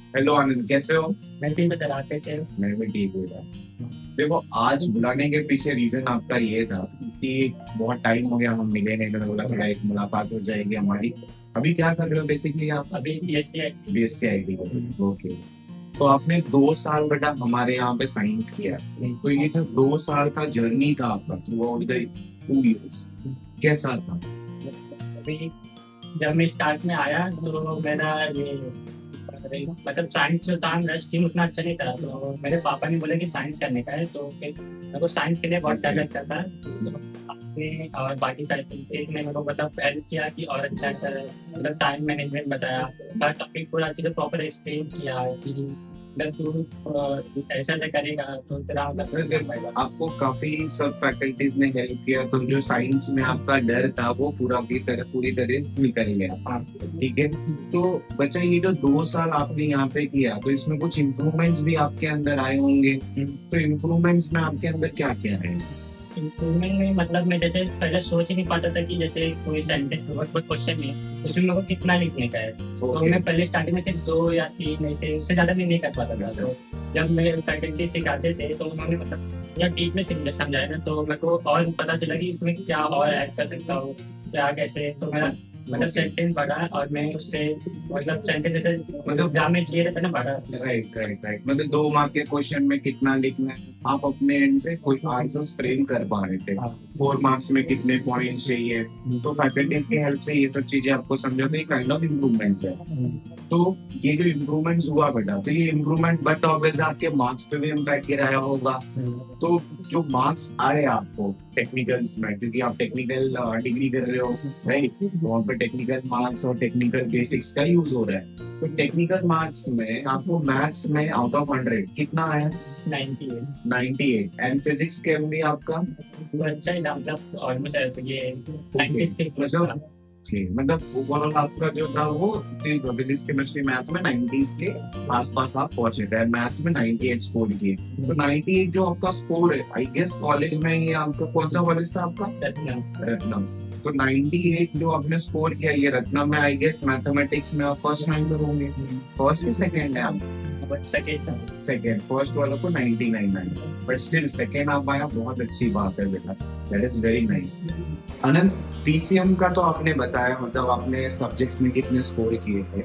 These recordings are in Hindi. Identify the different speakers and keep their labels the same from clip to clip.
Speaker 1: हेलो आनंद, कैसे हो?
Speaker 2: मैं भी बता रहा थे।
Speaker 1: मैं भी ठीक हूँ यार। देखो, आज बुलाने के पीछे रीजन आपका ये था कि बहुत टाइम हो गया, हम मिले नहीं। मैंने बोला थोड़ा एक मुलाकात हो जाएगी हमारी। अभी क्या कर रहे हो बेसिकली आप?
Speaker 2: अभी बीएससी आई थी।
Speaker 1: बीएससी आईटी कर रहे हो, ओके। तो आपने 2 साल बेटा हमारे यहाँ पे साइंस किया है। तो ये जो 2 साल का जर्नी था आपका थ्रू आउट द 2 इयर्स, कैसा था?
Speaker 2: अभी जब मैं स्टार्ट में आया तो मेरा ये मतलब साइंस जो था मेरा स्ट्रीम उतना अच्छा नहीं था, तो मेरे पापा ने बोला कि साइंस करने का है, तो फिर मेरे को साइंस के लिए बहुत डर
Speaker 1: ओके।
Speaker 2: लगता था। तो आपने और बाकी सारी चीज़ ने मेरे को मतलब हेल्प किया कि और अच्छा कर, मतलब टाइम मैनेजमेंट बताया, हर टॉपिक पूरा अच्छे से प्रॉपर एक्सप्लेन किया कि मतलब तू ऐसा ऐसा करेगा तो तेरा मतलब
Speaker 1: अरे,
Speaker 2: हो पाएगा।
Speaker 1: आपको काफी सब फैकल्टीज ने हेल्प किया, तो जो साइंस में आपका डर था वो पूरी तरह निकल गया।
Speaker 2: हाँ।
Speaker 1: ठीक है। तो बच्चा, ये जो 2 साल आपने यहाँ पे किया, तो इसमें कुछ इम्प्रूवमेंट्स भी आपके अंदर आए होंगे। तो इम्प्रूवमेंट्स में आपके अंदर क्या क्या है?
Speaker 2: इम्प्रूवमेंट में मतलब मैं जैसे पहले सोच ही नहीं पाता था कि जैसे कोई सेंटेंस बहुत बहुत क्वेश्चन है उसमें मेरे को कितना लिखने का है, तो
Speaker 1: ओके।
Speaker 2: मैं पहले स्टार्टिंग में सिर्फ 2 या 3 ऐसे उससे ज़्यादा मैं नहीं कर पाता था।
Speaker 1: अच्छा।
Speaker 2: तो जब मेरे फैकल्टी सिखाते थे तो उन्होंने मतलब या डीप में समझाया ना, तो मेरे को और पता चला कि इसमें क्या और ऐड कर सकता हूँ, क्या कैसे। तो मेरा मतलब
Speaker 1: ओके।
Speaker 2: सेंटेंस बढ़ा और मैं उससे मतलब सेंटेंस जैसे मतलब
Speaker 1: ओके।
Speaker 2: एग्जाम में चाहिए रहता है ना बढ़ा।
Speaker 1: राइट राइट राइट, मतलब 2 मार्क के क्वेश्चन में कितना लिखना है, आप अपने एंड से कोई आंसर्स फ्रेम कर पा रहे थे।
Speaker 2: हाँ।
Speaker 1: 4 मार्क्स में कितने पॉइंट्स चाहिए, तो फैकल्टीज की हेल्प से ये सब चीजें आपको समझो, तो ये काइंड ऑफ इम्प्रूवमेंट्स है। तो ये जो इम्प्रूवमेंट्स हुआ बेटा, तो ये इम्प्रूवमेंट बट ऑब्वियसली आपके मार्क्स पे भी इम्पैक्ट गिराया होगा। तो जो मार्क्स आए आपको टेक्निकल्स में, क्योंकि आप टेक्निकल डिग्री कर रहे हो, राइट, तो वहाँ पे टेक्निकल मार्क्स और टेक्निकल बेसिक्स का यूज हो रहा है। तो टेक्निकल मार्क्स में आपको मैथ्स में आउट ऑफ 100 कितना आया?
Speaker 2: 98।
Speaker 1: 98। एंड फिजिक्स के में भी आपका?
Speaker 2: तो अच्छा ही था मतलब ऑलमोस्ट ये
Speaker 1: ओके।
Speaker 2: 96
Speaker 1: मतलब
Speaker 2: था।
Speaker 1: मतलब ओवरऑल आपका जो था वो फिजिक्स केमिस्ट्री मैथ्स में 90s के आसपास आप पहुंचे थे, मैथ्स में 98 स्कोर किए। तो 98 जो आपका स्कोर है, आई गेस कॉलेज में ये आपका कौन सा कॉलेज था आपका?
Speaker 2: रत्नम।
Speaker 1: रत्नम। तो 98 जो आपने स्कोर किया ये रत्नम में, आई गेस मैथमेटिक्स में आप फर्स्ट रैंक पर होंगे। फर्स्ट या सेकेंड है आप?
Speaker 2: बट सेकेंड था।
Speaker 1: सेकेंड। फर्स्ट वालों को 99 आया, बट स्टिल सेकेंड आप आया, बहुत अच्छी बात है बेटा। That is very nice. Anant, PCM का तो आपने बताया, मतलब आपने सब्जेक्ट्स में कितने स्कोर किए थे,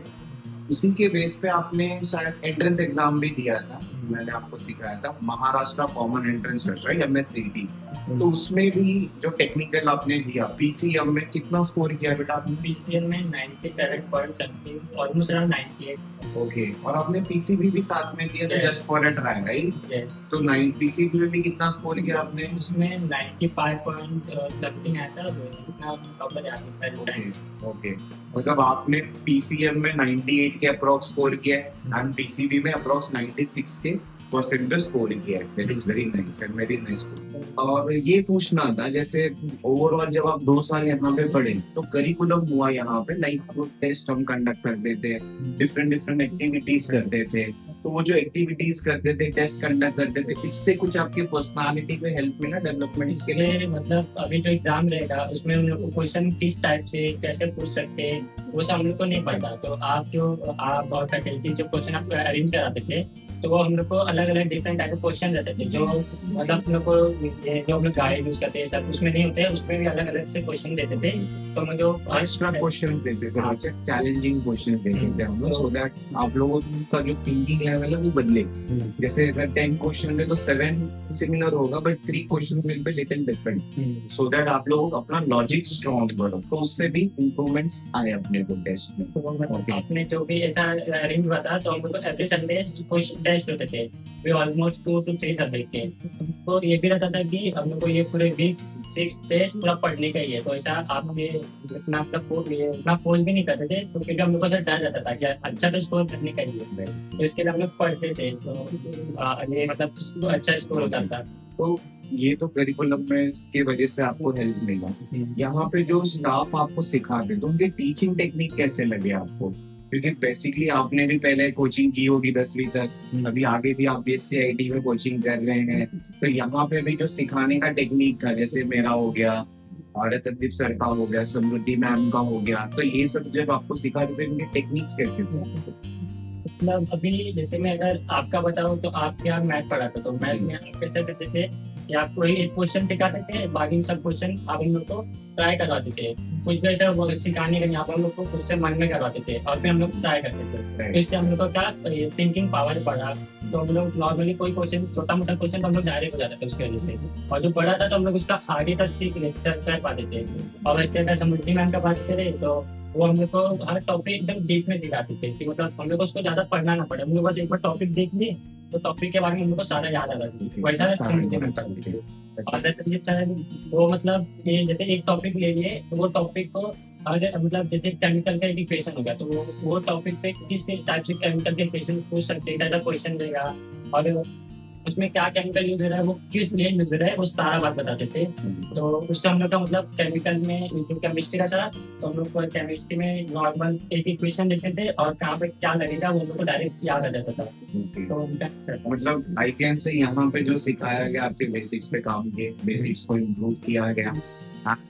Speaker 1: उसी के बेस पे आपने शायद एंट्रेंस एग्जाम भी दिया था। मैंने आपको सिखाया था Maharashtra common entrance test, right, MSCT. तो उसमें भी जो टेक्निकल आपने दिया, पीसीएम में कितना स्कोर किया बेटा आपने?
Speaker 2: पीसीएल में 97 point something, almost around 98।
Speaker 1: Okay. और आपने पीसीबी भी साथ में दिया था,
Speaker 2: yes.
Speaker 1: Just for a try, right?
Speaker 2: Yes.
Speaker 1: तो 9 पीसीबी में भी कितना स्कोर किया आपने?
Speaker 2: उसमें 95 पॉइंट समथिंग आया था, वो इतना प्रॉपर याद नहीं पहले
Speaker 1: ओके।
Speaker 2: टाइम।
Speaker 1: ओके। मतलब आपने पीसीएम में 98 के अप्रोक्स स्कोर किया है एंड पीसीबी में अप्रोक्स 96 के परसेंटेज स्कोर किया है। That is very nice and very nice. और ये पूछना था, जैसे ओवरऑल जब आप 2 साल यहाँ पे पढ़े तो करिकुलम हुआ यहाँ पे, लाइक टेस्ट हम कंडक्ट करते थे, डिफरेंट डिफरेंट एक्टिविटीज करते थे। तो वो जो एक्टिविटीज करते थे, टेस्ट कंडक्ट करते थे, इससे कुछ आपकी पर्सनालिटी को हेल्प मिला डेवलपमेंट के लिए?
Speaker 2: इसलिए मतलब अभी जो एग्जाम रहेगा उसमें हम लोग को क्वेश्चन किस टाइप से कैसे पूछ सकते हैं वो सब हम लोग को नहीं पता। तो आप और फैकल्टी जो क्वेश्चन आप अरेंज कराते थे, तो वो हम लोग को अलग अलग डिफरेंट टाइप के क्वेश्चन रहते थे, जो मतलब हम लोग को जो हम लोग गाइड यूज करते हैं सब उसमें नहीं होते, उसमें भी अलग अलग से क्वेश्चन देते थे। तो हमें जो
Speaker 1: एक्स्ट्रा क्वेश्चन देते थे
Speaker 2: हाँ।
Speaker 1: बच्चे, चैलेंजिंग क्वेश्चन देते थे हम लोग,
Speaker 2: तो
Speaker 1: सो दैट आप लोगों का जो थिंकिंग लेवल है वो बदले। जैसे अगर 10 क्वेश्चन है तो 7 सिमिलर होगा, but 3 question will be little different, so that आप लोग अपना लॉजिक स्ट्रॉन्ग बढ़ो। तो उससे भी इम्प्रूवमेंट्स आए अपने को टेस्ट में।
Speaker 2: तो मतलब
Speaker 1: ओके।
Speaker 2: आपने जो भी ऐसा अरेंज हुआ था, तो हम लोग को एवरी संडे कुछ टेस्ट होते थे, वे ऑलमोस्ट 2 to 3 सब्जेक्ट के। तो ये भी रहता था कि हम लोग को ये पूरे वीक 6 टेस्ट पूरा पढ़ने का ही है, तो ऐसा आप ये इतना उतना फोर्स भी नहीं करते थे, तो क्योंकि हम लोग को ऐसा डर रहता था कि अच्छा तो स्कोर करने का ही है, तो इसके लिए हम लोग पढ़ते थे। तो ये मतलब अच्छा स्कोर होता था।
Speaker 1: तो ये तो करिकुलम में इसके वजह से आपको हेल्प मिला। यहाँ पे जो स्टाफ आपको सिखाते तो उनके टीचिंग टेक्निक कैसे लगे आपको? क्योंकि बेसिकली आपने भी पहले कोचिंग की होगी 10वीं तक, अभी आगे भी आप बीएससी आईटी में कोचिंग कर रहे हैं, तो यहाँ पे भी जो सिखाने का टेक्निक था, जैसे मेरा हो गया और रतनदीप सर का हो गया, समृद्धि मैम का हो गया, तो ये सब जब आपको सिखा रहे थे, इनके टेक्निक्स कैसे थे?
Speaker 2: मतलब अभी जैसे मैं अगर आपका बताऊँ तो आप क्या मैथ पढ़ाते तो मैथ में आप कैसे करते थे कि आप कोई एक क्वेश्चन सिखाते थे, बाकी सब क्वेश्चन आप हम लोग को ट्राई करवाते थे। कुछ भी ऐसा वो सिखाने का नहीं, आप हम लोग को खुद से मन में करवाते थे और फिर हम लोग ट्राई करते थे। तो इससे हम लोग को क्या थिंकिंग पावर बढ़ा। तो हम लोग नॉर्मली कोई क्वेश्चन छोटा-मोटा क्वेश्चन तो हम लोग डायरेक्ट हो जाता था उसकी वजह से। और जो बड़ा था तो हम लोग उसका आगे तक सीख ले कर पाते थे। और वैसे अगर समृद्धि मैम का बात करें तो वो हम लोग को हर टॉपिक एकदम डीप में सिखाते थे कि मतलब हम लोग को उसको ज़्यादा पढ़ना ना पड़े। हम लोग बस एक बार टॉपिक देख लिए तो टॉपिक के बारे में हम लोग को सारा याद आ जाता था। वैसा समृद्धि मैम करते थे। और दैट्स वो मतलब ये जैसे एक टॉपिक ले लिए तो वो टॉपिक को अगर मतलब जैसे केमिकल का एक इक्वेशन हो गया तो वो टॉपिक पे किस किस टाइप से केमिकल के इक्वेशन पूछ सकते हैं, कैसा क्वेश्चन देगा और उसमें क्या केमिकल यूज हो रहा है, वो किस लिए यूज हो रहा है, वो सारा बात बताते थे। तो उससे हम लोग का मतलब केमिकल में जो केमिस्ट्री का था तो हम लोग को केमिस्ट्री में नॉर्मल एक इक्वेशन लिखते थे और कहाँ पे क्या लगेगा वो हम लोग को डायरेक्ट याद आ जाता था। तो उनका अच्छा था।
Speaker 1: मतलब आई कैन से यहाँ पे जो सिखाया गया आपके बेसिक्स पे काम किए, बेसिक्स को इम्प्रूव किया गया। And,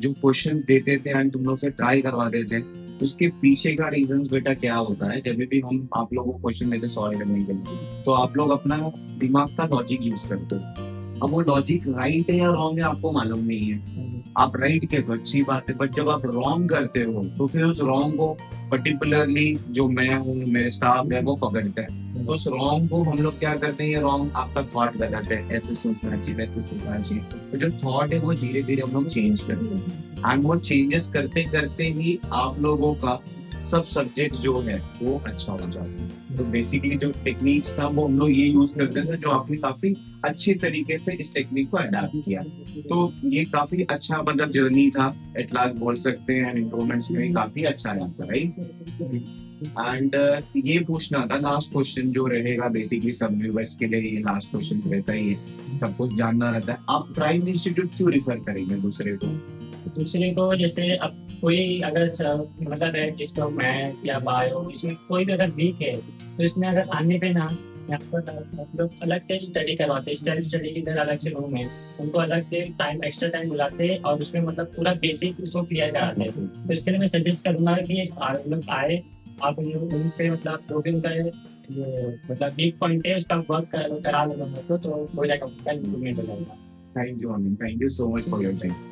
Speaker 1: जो क्वेश्चंस देते थे एंड तुम लोग से ट्राई करवाते थे, उसके पीछे का रीजंस बेटा क्या होता है? जब भी हम आप लोगों को क्वेश्चन देते सॉल्व करने के लिए, तो आप लोग अपना दिमाग का लॉजिक यूज करते हो। अब वो लॉजिक राइट है या रॉन्ग है आपको मालूम नहीं है। आप राइट के तो अच्छी बात है, बट जब आप रॉन्ग करते हो तो फिर उस रॉन्ग को पर्टिकुलरली जो मैं हूँ, मेरे स्टाफ है, वो पकड़ता है। तो उस रॉन्ग को हम लोग क्या करते हैं, ये रॉन्ग आपका थॉट गलत है, ऐसे सोचना चाहिए, वैसे सोचना चाहिए। तो जो थॉट है वो धीरे धीरे हम लोग चेंज करते हैं एंड वो चेंजेस करते करते ही आप लोगों का सब सब्जेक्ट जो है वो अच्छा हो जाता है। तो बेसिकली जो टेक्निक्स था वो हम लोग ये यूज करते थे, जो आपने काफी अच्छे तरीके से इस टेक्निक को अडाप्ट किया। तो ये काफी अच्छा मतलब जर्नी था, एट लास्ट बोल सकते हैं, इम्प्रूवमेंट्स में काफी अच्छा रहा था, राइट। एंड ये पूछना था लास्ट क्वेश्चन जो रहेगा, बेसिकली सब व्यूअर्स के लिए ये लास्ट क्वेश्चन रहता ही है, सब कुछ जानना रहता है, आप प्राइम इंस्टीट्यूट क्यों रिफर करेंगे दूसरे को?
Speaker 2: दूसरे को जैसे अब कोई अगर मतलब है जिसको मैथ या बायो इसमें कोई भी अगर वीक है तो इसमें अगर आने पे ना यहाँ पर हम लोग अलग से स्टडी करवाते हैं। सेल्फ स्टडी की इधर अलग से रूम है, उनको अलग से टाइम एक्स्ट्रा टाइम बुलाते हैं और उसमें मतलब पूरा बेसिक उसको क्लियर कराते हैं। तो इसके लिए मैं सजेस्ट करूंगा कि आप लोग आए, आप उन पे मतलब जो भी उनका जो मतलब वीक पॉइंट है उसका वर्क करा लो तो हो जाएगा, उनका इम्प्रूवमेंट हो जाएगा।
Speaker 1: Thank you, thank you so much for your time.